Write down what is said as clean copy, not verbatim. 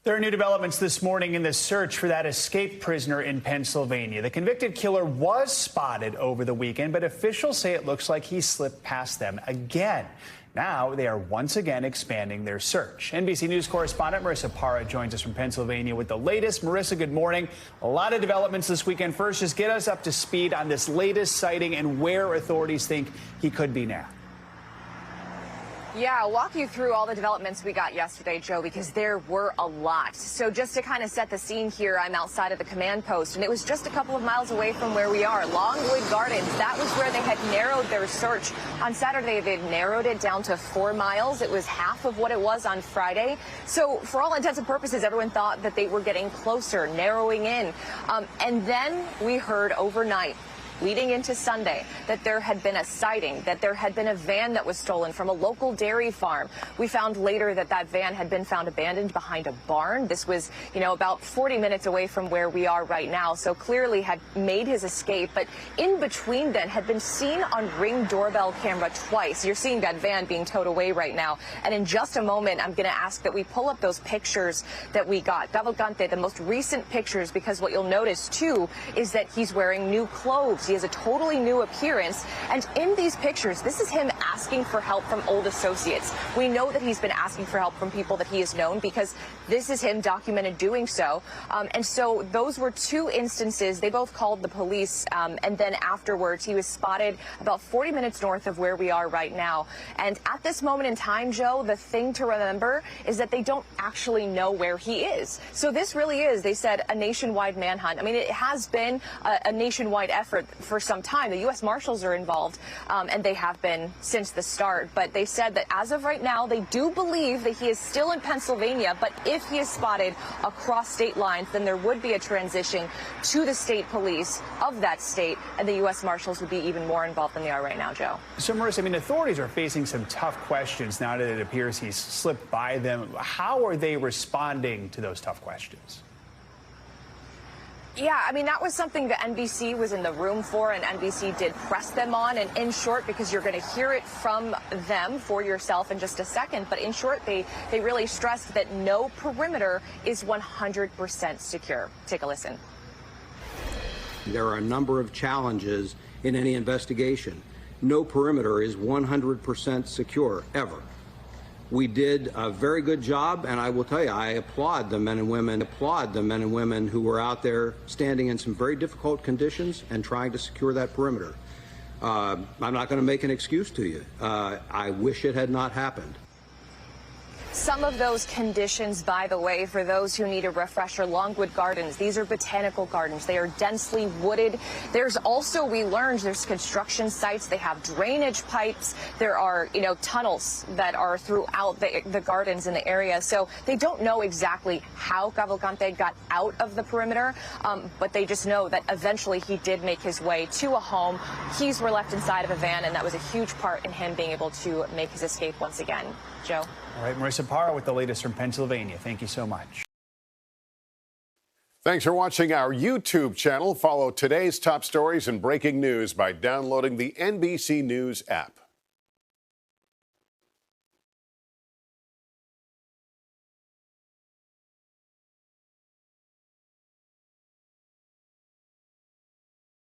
There are new developments this morning in the search for that escaped prisoner in Pennsylvania. The convicted killer was spotted over the weekend, but officials say it looks like he slipped past them again. Now they are once again expanding their search. NBC News correspondent Marissa Parra joins us from Pennsylvania with the latest. Marissa, good morning. A lot of developments this weekend. First, just get us up to speed on this latest sighting and where authorities think he could be now. Yeah, I'll walk you through all the developments we got yesterday, Joe, because there were a lot. So just to kind of set the scene here, I'm outside of the command post, and it was just a couple of miles away from where we are. Longwood Gardens, that was where they had narrowed their search. On Saturday, they narrowed it down to 4 miles. It was half of what it was on Friday. So for all intents and purposes, everyone thought that they were getting closer, narrowing in. And then we heard overnight, leading into Sunday, that there had been a sighting, that there had been a van that was stolen from a local dairy farm. We found later that that van had been found abandoned behind a barn. This was, about 40 minutes away from where we are right now, so clearly had made his escape, but in between then had been seen on Ring doorbell camera twice. You're seeing that van being towed away right now, and in just a moment, I'm going to ask that we pull up those pictures that we got. Cavalcante, the most recent pictures, because what you'll notice, too, is that he's wearing new clothes. He has a totally new appearance. And in these pictures, this is him asking for help from old associates. We know that he's been asking for help from people that he has known because this is him documented doing so. And so those were 2 instances. They both called the police. And then afterwards, he was spotted about 40 minutes north of where we are right now. And at this moment in time, Joe, the thing to remember is that they don't actually know where he is. So this really is, they said, a nationwide manhunt. I mean, it has been a nationwide effort for some time. The U.S. Marshals are involved, and they have been since the start. But they said that as of right now, they do believe that he is still in Pennsylvania. But if he is spotted across state lines, then there would be a transition to the state police of that state, and the U.S. Marshals would be even more involved than they are right now, Joe. So, Marissa, authorities are facing some tough questions now that it appears he's slipped by them. How are they responding to those tough questions? Yeah, that was something that NBC was in the room for, and NBC did press them on. And in short, because you're going to hear it from them for yourself in just a second, but in short, they really stressed that no perimeter is 100% secure. Take a listen. There are a number of challenges in any investigation. No perimeter is 100% secure, ever. We did a very good job, and I will tell you, I applaud the men and women who were out there standing in some very difficult conditions and trying to secure that perimeter. I'm not going to make an excuse to you. I wish it had not happened. Some of those conditions, by the way, for those who need a refresher, Longwood Gardens, these are botanical gardens. They are densely wooded. There's also, we learned, there's construction sites. They have drainage pipes. There are, tunnels that are throughout the gardens in the area. So they don't know exactly how Cavalcante got out of the perimeter, but they just know that eventually he did make his way to a home. Keys were left inside of a van, and that was a huge part in him being able to make his escape once again. Joe. All right, Marissa Parra with the latest from Pennsylvania. Thank you so much. Thanks for watching our YouTube channel. Follow today's top stories and breaking news by downloading the NBC News app.